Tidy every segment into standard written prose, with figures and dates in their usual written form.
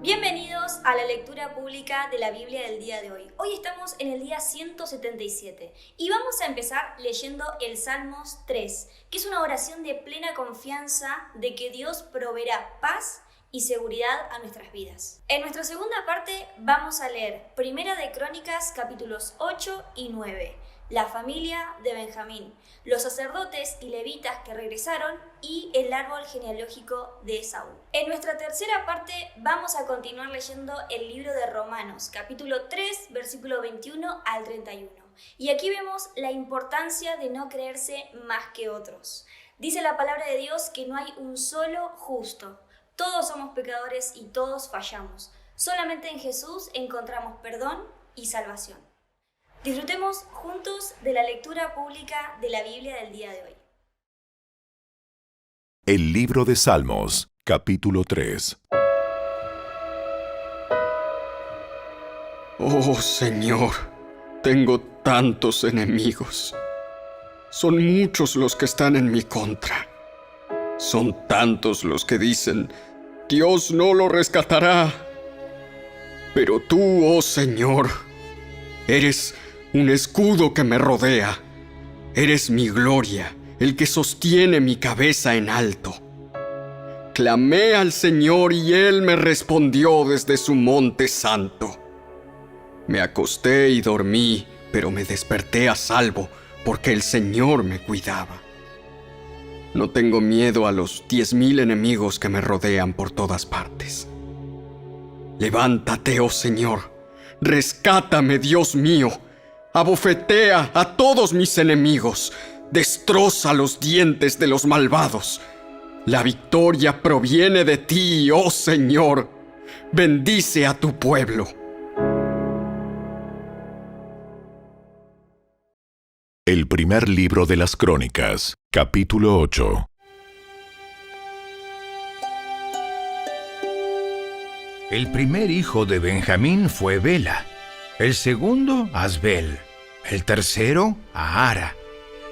Bienvenidos a la lectura pública de la Biblia del día de hoy. Hoy estamos en el día 177 y vamos a empezar leyendo el Salmos 3, que es una oración de plena confianza de que Dios proveerá paz y seguridad a nuestras vidas. En nuestra segunda parte vamos a leer Primera de Crónicas capítulos 8 y 9, la familia de Benjamín, los sacerdotes y levitas que regresaron y el árbol genealógico de Esaú. En nuestra tercera parte vamos a continuar leyendo el libro de Romanos, capítulo 3, versículo 21 al 31. Y aquí vemos la importancia de no creerse más que otros. Dice la palabra de Dios que no hay un solo justo. Todos somos pecadores y todos fallamos. Solamente en Jesús encontramos perdón y salvación. Disfrutemos juntos de la lectura pública de la Biblia del día de hoy. El libro de Salmos, capítulo 3. Oh Señor, tengo tantos enemigos. Son muchos los que están en mi contra. Son tantos los que dicen, Dios no lo rescatará. Pero tú, oh Señor, eres un escudo que me rodea. Eres mi gloria, el que sostiene mi cabeza en alto. Clamé al Señor y Él me respondió desde su monte santo. Me acosté y dormí, pero me desperté a salvo, porque el Señor me cuidaba. No tengo miedo a los 10,000 enemigos que me rodean por todas partes. Levántate, oh Señor, rescátame, Dios mío. Abofetea a todos mis enemigos, destroza los dientes de los malvados. La victoria proviene de ti, oh Señor. Bendice a tu pueblo. El primer libro de las Crónicas, capítulo 8. El primer hijo de Benjamín fue Bela, el segundo Asbel, el tercero Ahara,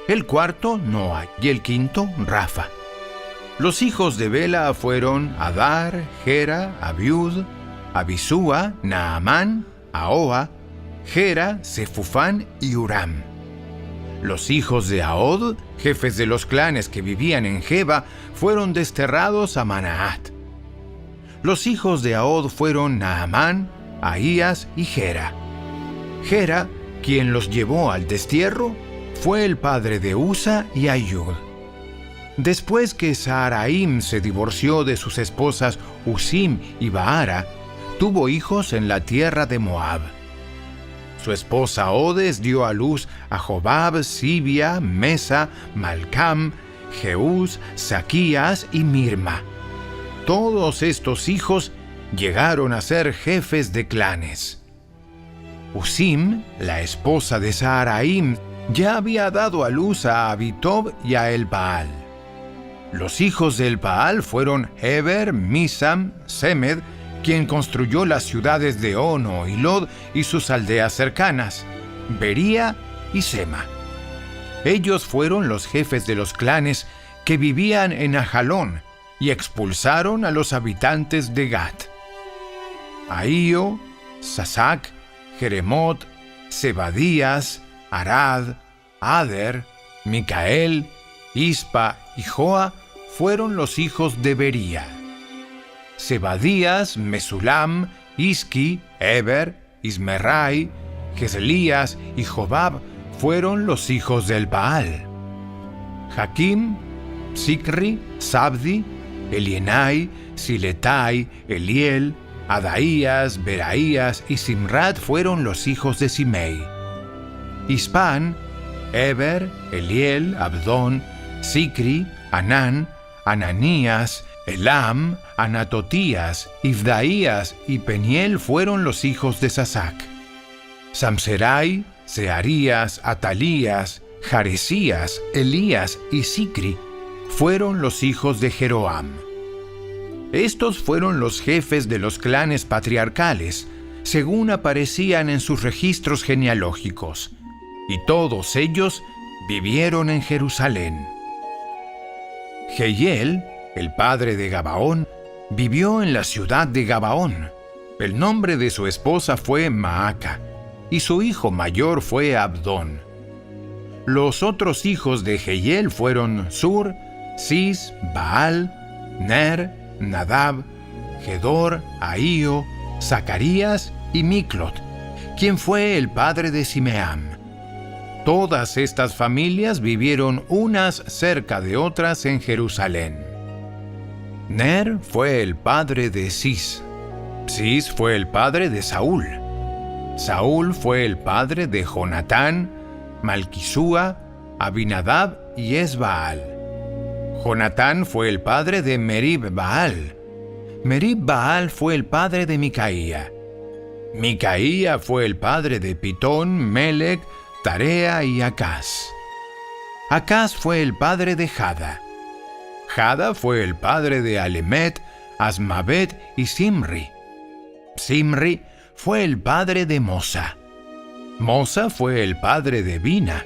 el cuarto Noa y el quinto Rafa. Los hijos de Bela fueron Adar, Gera, Abiud, Abisúa, Naamán, Ahoa, Gera, Sefufán y Uram. Los hijos de Ahod, jefes de los clanes que vivían en Geba, fueron desterrados a Manaat. Los hijos de Ahod fueron Naamán, Ahías y Gera. Gera, quien los llevó al destierro, fue el padre de Usa y Ayud. Después que Saharaim se divorció de sus esposas Usim y Baara, tuvo hijos en la tierra de Moab. Su esposa Odes dio a luz a Jobab, Sibia, Mesa, Malcam, Jeús, Saquías y Mirma. Todos estos hijos llegaron a ser jefes de clanes. Usim, la esposa de Saharaim, ya había dado a luz a Abitob y a Elbaal. Los hijos de Elbaal fueron Heber, Misam, Semed, quien construyó las ciudades de Ono y Lod y sus aldeas cercanas, Bería y Sema. Ellos fueron los jefes de los clanes que vivían en Ajalón y expulsaron a los habitantes de Gat. Ahío, Sasac, Jeremot, Zebadías, Arad, Ader, Micael, Ispa y Joa fueron los hijos de Bería. Zebadías, Mesulam, Isqui, Eber, Ismerai, Geselías y Jobab fueron los hijos del Baal. Jaquim, Sicri, Sabdi, Elienai, Siletai, Eliel, Adaías, Beraías y Simrat fueron los hijos de Simei. Ispan, Eber, Eliel, Abdón, Sicri, Anán, Ananías, Elam, Anatotías, Ifdaías y Peniel fueron los hijos de Sasac. Samserai, Searías, Atalías, Jaresías, Elías y Sicri fueron los hijos de Jeroam. Estos fueron los jefes de los clanes patriarcales, según aparecían en sus registros genealógicos, y todos ellos vivieron en Jerusalén. Jehiel, el padre de Gabaón, vivió en la ciudad de Gabaón, El nombre de su esposa fue Maaca, y su hijo mayor fue Abdón. Los otros hijos de Jehiel fueron Sur, Cis, Baal, Ner, Nadab, Gedor, Ahío, Zacarías y Miclot, quien fue el padre de Simeam. Todas estas familias vivieron unas cerca de otras en Jerusalén. Ner fue el padre de Cis. Cis fue el padre de Saúl. Saúl fue el padre de Jonatán, Malquisúa, Abinadab y Esbaal. Jonatán fue el padre de Merib-Baal. Merib-Baal fue el padre de Micaía. Micaía fue el padre de Pitón, Melec, Tarea y Acaz. Acaz fue el padre de Jada. Jada fue el padre de Alemet, Asmavet y Simri. Simri fue el padre de Mosa. Mosa fue el padre de Bina.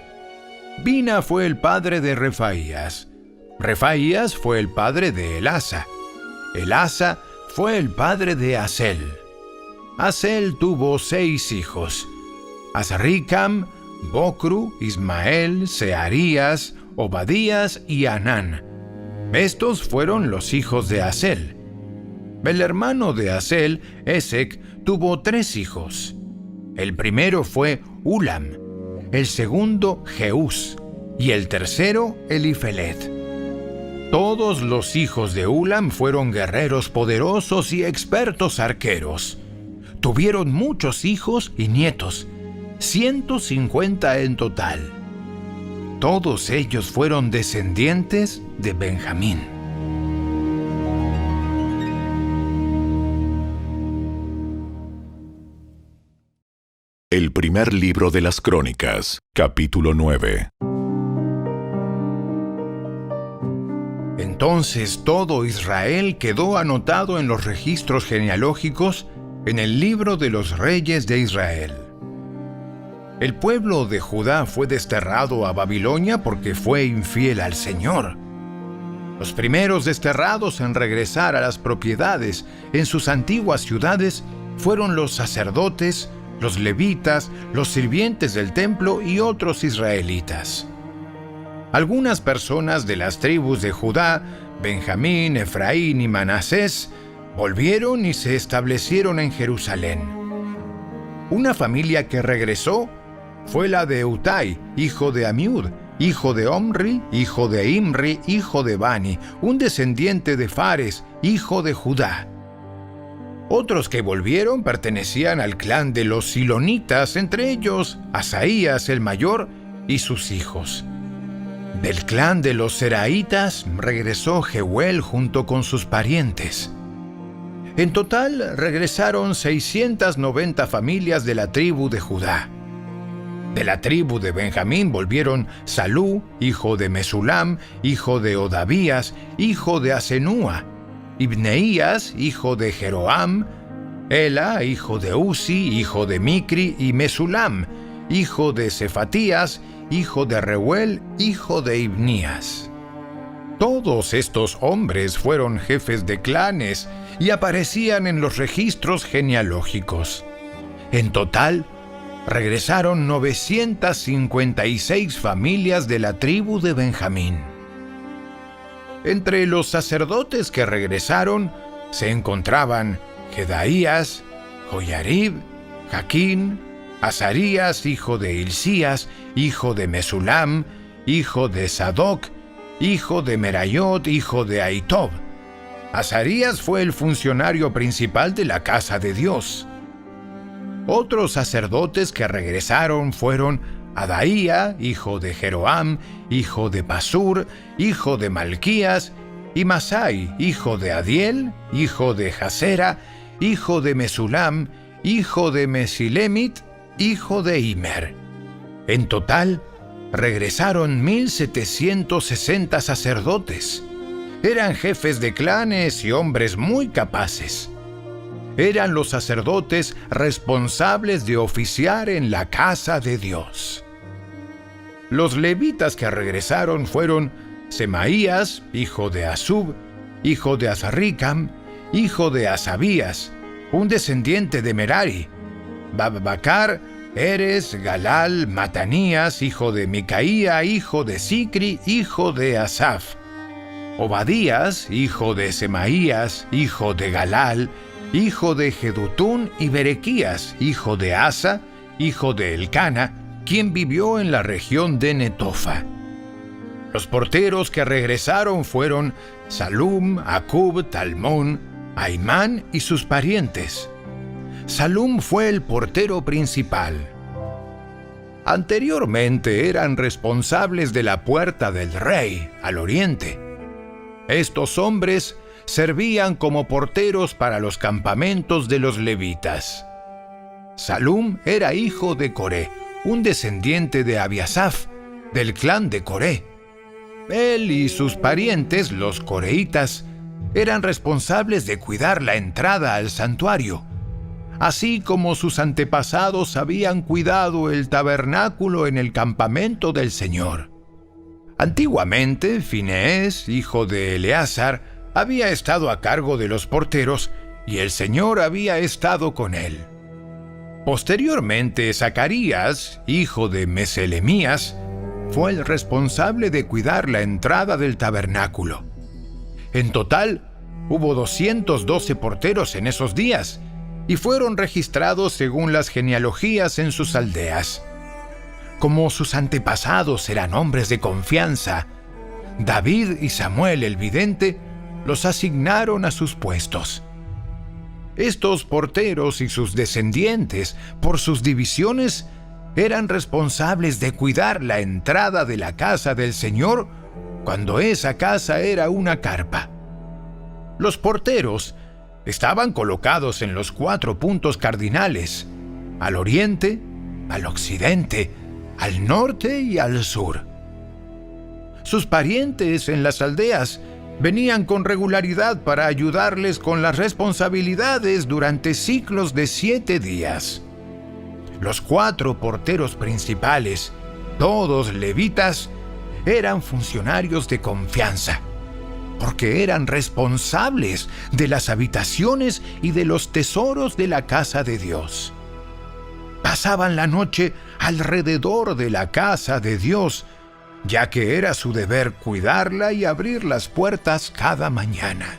Bina fue el padre de Refaías. Refaías fue el padre de Elasa. Elasa fue el padre de Asel. Asel tuvo 6 hijos: Azricam, Bocru, Ismael, Searías, Obadías y Anán. Estos fueron los hijos de Asel. El hermano de Asel, Esec, tuvo 3 hijos. El primero fue Ulam, el segundo Jeús y el tercero Elifelet. Todos los hijos de Ulam fueron guerreros poderosos y expertos arqueros. Tuvieron muchos hijos y nietos, 150 en total. Todos ellos fueron descendientes de Benjamín. El primer libro de las Crónicas, capítulo 9. Entonces todo Israel quedó anotado en los registros genealógicos en el libro de los reyes de Israel. El pueblo de Judá fue desterrado a Babilonia porque fue infiel al Señor. Los primeros desterrados en regresar a las propiedades en sus antiguas ciudades fueron los sacerdotes, los levitas, los sirvientes del templo y otros israelitas. Algunas personas de las tribus de Judá, Benjamín, Efraín y Manasés, volvieron y se establecieron en Jerusalén. Una familia que regresó fue la de Utai, hijo de Amiud, hijo de Omri, hijo de Imri, hijo de Bani, un descendiente de Fares, hijo de Judá. Otros que volvieron pertenecían al clan de los Silonitas, entre ellos Asaías el mayor y sus hijos. Del clan de los Seraitas regresó Jeuel junto con sus parientes. En total regresaron 690 familias de la tribu de Judá. De la tribu de Benjamín volvieron Salú, hijo de Mesulam, hijo de Odavías, hijo de Asenúa, Ibneías, hijo de Jeroam, Ela, hijo de Uzi, hijo de Micri, y Mesulam, hijo de Cefatías, hijo de Reuel, hijo de Ibnías. Todos estos hombres fueron jefes de clanes y aparecían en los registros genealógicos. En total, regresaron 956 familias de la tribu de Benjamín. Entre los sacerdotes que regresaron se encontraban Jedaías, Joyarib, Jaquín, Azarías, hijo de Hilcías, hijo de Mesulam, hijo de Sadoc, hijo de Merayot, hijo de Ahitob. Azarías fue el funcionario principal de la casa de Dios. Otros sacerdotes que regresaron fueron Adaía, hijo de Jeroam, hijo de Pasur, hijo de Malquías, y Masai, hijo de Adiel, hijo de Jasera, hijo de Mesulam, hijo de Mesilemit, hijo de Imer. En total, regresaron 1,760 sacerdotes. Eran jefes de clanes y hombres muy capaces. Eran los sacerdotes responsables de oficiar en la casa de Dios. Los levitas que regresaron fueron Semaías, hijo de Asub, hijo de Azaricam, hijo de Asabías, un descendiente de Merari. Bacar, Eres, Galal, Matanías, hijo de Micaía, hijo de Sicri, hijo de Asaf. Obadías, hijo de Semaías, hijo de Galal, hijo de Jedutún, y Berequías, hijo de Asa, hijo de Elcana, quien vivió en la región de Netofa. Los porteros que regresaron fueron Salum, Acub, Talmón, Aimán y sus parientes. Salum fue el portero principal. Anteriormente eran responsables de la puerta del rey, al oriente. Estos hombres servían como porteros para los campamentos de los levitas. Salum era hijo de Coré, un descendiente de Abiasaf, del clan de Coré. Él y sus parientes, los coreitas, eran responsables de cuidar la entrada al santuario, así como sus antepasados habían cuidado el tabernáculo en el campamento del Señor. Antiguamente, Fineés, hijo de Eleazar, había estado a cargo de los porteros y el Señor había estado con él. Posteriormente, Zacarías, hijo de Meselemías, fue el responsable de cuidar la entrada del tabernáculo. En total, hubo 212 porteros en esos días y fueron registrados según las genealogías en sus aldeas. Como sus antepasados eran hombres de confianza, David y Samuel el vidente los asignaron a sus puestos. Estos porteros y sus descendientes, por sus divisiones, eran responsables de cuidar la entrada de la casa del Señor cuando esa casa era una carpa. Los porteros estaban colocados en los 4 puntos cardinales, al oriente, al occidente, al norte y al sur. Sus parientes en las aldeas venían con regularidad para ayudarles con las responsabilidades durante ciclos de 7 días. Los 4 porteros principales, todos levitas, eran funcionarios de confianza, porque eran responsables de las habitaciones y de los tesoros de la casa de Dios. Pasaban la noche alrededor de la casa de Dios, ya que era su deber cuidarla y abrir las puertas cada mañana.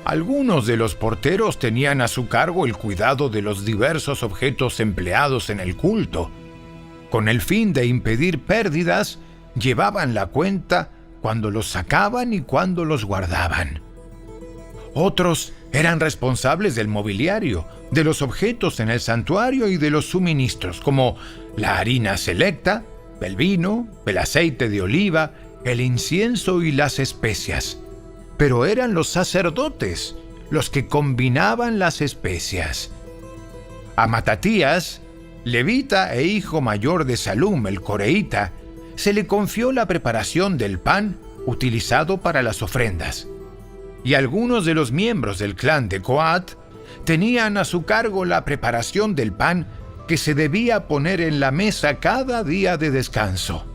Algunos de los porteros tenían a su cargo el cuidado de los diversos objetos empleados en el culto. Con el fin de impedir pérdidas, llevaban la cuenta cuando los sacaban y cuando los guardaban. Otros eran responsables del mobiliario, de los objetos en el santuario y de los suministros, como la harina selecta, el vino, el aceite de oliva, el incienso y las especias. Pero eran los sacerdotes los que combinaban las especias. A Matatías, levita e hijo mayor de Salum, el coreíta, se le confió la preparación del pan utilizado para las ofrendas. Y algunos de los miembros del clan de Coat tenían a su cargo la preparación del pan que se debía poner en la mesa cada día de descanso.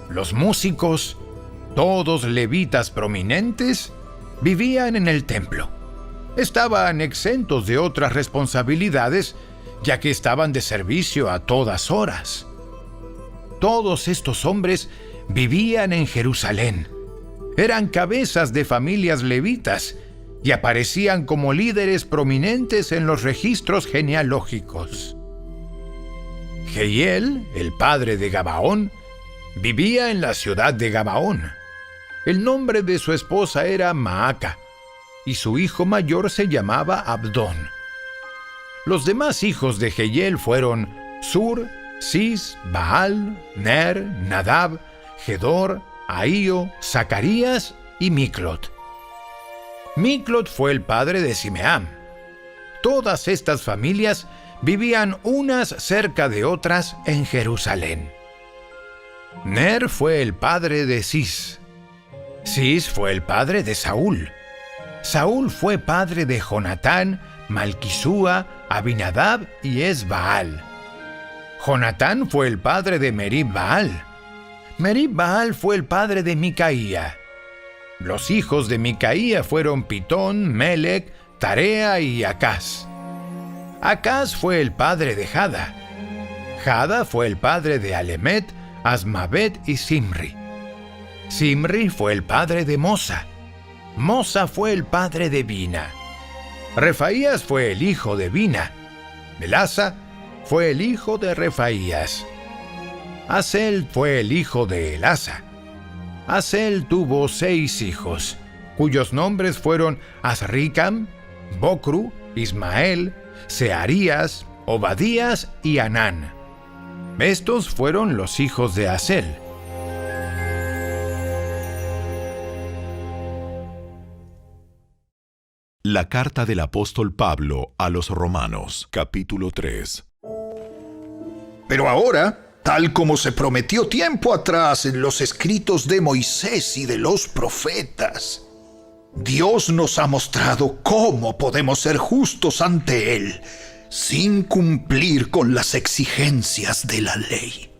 Los músicos, todos levitas prominentes, vivían en el templo. Estaban exentos de otras responsabilidades, ya que estaban de servicio a todas horas. Todos estos hombres vivían en Jerusalén. Eran cabezas de familias levitas y aparecían como líderes prominentes en los registros genealógicos. Jehiel, el padre de Gabaón, vivía en la ciudad de Gabaón. El nombre de su esposa era Maaca, y su hijo mayor se llamaba Abdón. Los demás hijos de Jehiel fueron Sur, Cis, Baal, Ner, Nadab, Gedor, Ahío, Zacarías y Miclot. Miclot fue el padre de Simeam. Todas estas familias vivían unas cerca de otras en Jerusalén. Ner fue el padre de Cis. Cis fue el padre de Saúl. Saúl fue padre de Jonatán, Malquisúa, Abinadab y Esbaal. Jonatán fue el padre de Merib-Baal. Merib-Baal fue el padre de Micaía. Los hijos de Micaía fueron Pitón, Melec, Tarea y Acaz. Acaz fue el padre de Jada. Jada fue el padre de Alemet, Asmavet y Simri. Simri fue el padre de Mosa. Mosa fue el padre de Bina. Refaías fue el hijo de Bina. Elasa fue el hijo de Refaías. Asel fue el hijo de Elasa. Asel tuvo 6 hijos, cuyos nombres fueron Azricam, Bocru, Ismael, Searías, Obadías y Anán. Estos fueron los hijos de Asel. La carta del apóstol Pablo a los Romanos, capítulo 3. Pero ahora, tal como se prometió tiempo atrás en los escritos de Moisés y de los profetas, Dios nos ha mostrado cómo podemos ser justos ante Él sin cumplir con las exigencias de la ley.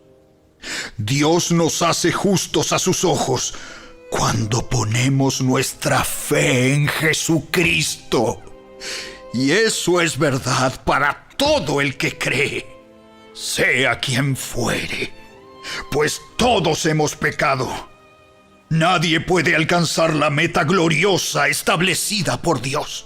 Dios nos hace justos a sus ojos cuando ponemos nuestra fe en Jesucristo. Y eso es verdad para todo el que cree, sea quien fuere, pues todos hemos pecado. Nadie puede alcanzar la meta gloriosa establecida por Dios.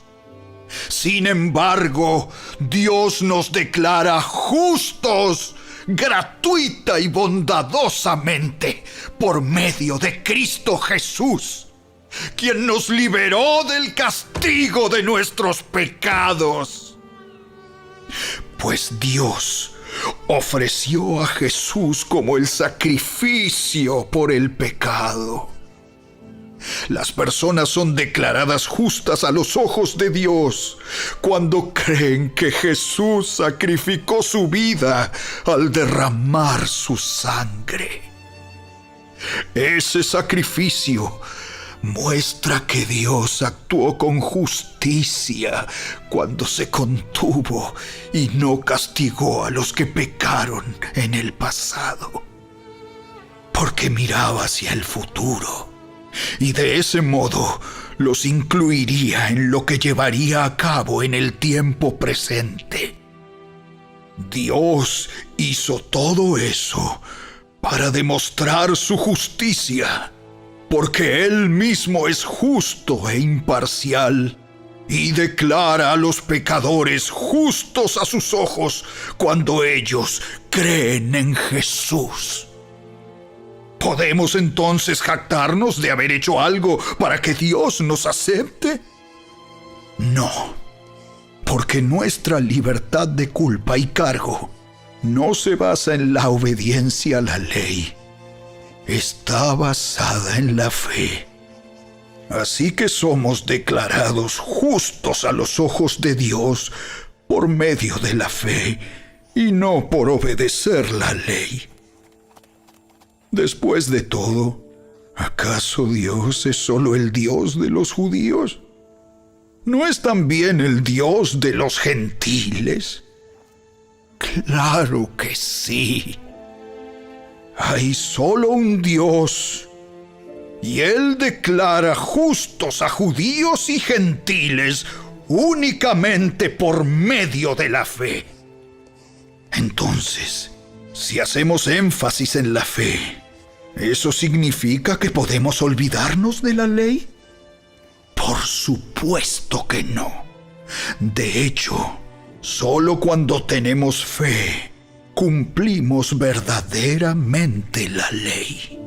Sin embargo, Dios nos declara justos gratuita y bondadosamente por medio de Cristo Jesús, quien nos liberó del castigo de nuestros pecados. Pues Dios ofreció a Jesús como el sacrificio por el pecado. Las personas son declaradas justas a los ojos de Dios cuando creen que Jesús sacrificó su vida al derramar su sangre. Ese sacrificio muestra que Dios actuó con justicia cuando se contuvo y no castigó a los que pecaron en el pasado, porque miraba hacia el futuro y de ese modo los incluiría en lo que llevaría a cabo en el tiempo presente. Dios hizo todo eso para demostrar su justicia, porque Él mismo es justo e imparcial y declara a los pecadores justos a sus ojos cuando ellos creen en Jesús. ¿Podemos entonces jactarnos de haber hecho algo para que Dios nos acepte? No, porque nuestra libertad de culpa y cargo no se basa en la obediencia a la ley. Está basada en la fe. Así que somos declarados justos a los ojos de Dios por medio de la fe y no por obedecer la ley. Después de todo, ¿acaso Dios es solo el Dios de los judíos? ¿No es también el Dios de los gentiles? Claro que sí. Hay solo un Dios, y Él declara justos a judíos y gentiles únicamente por medio de la fe. Entonces, si hacemos énfasis en la fe, ¿eso significa que podemos olvidarnos de la ley? Por supuesto que no. De hecho, solo cuando tenemos fe, cumplimos verdaderamente la ley.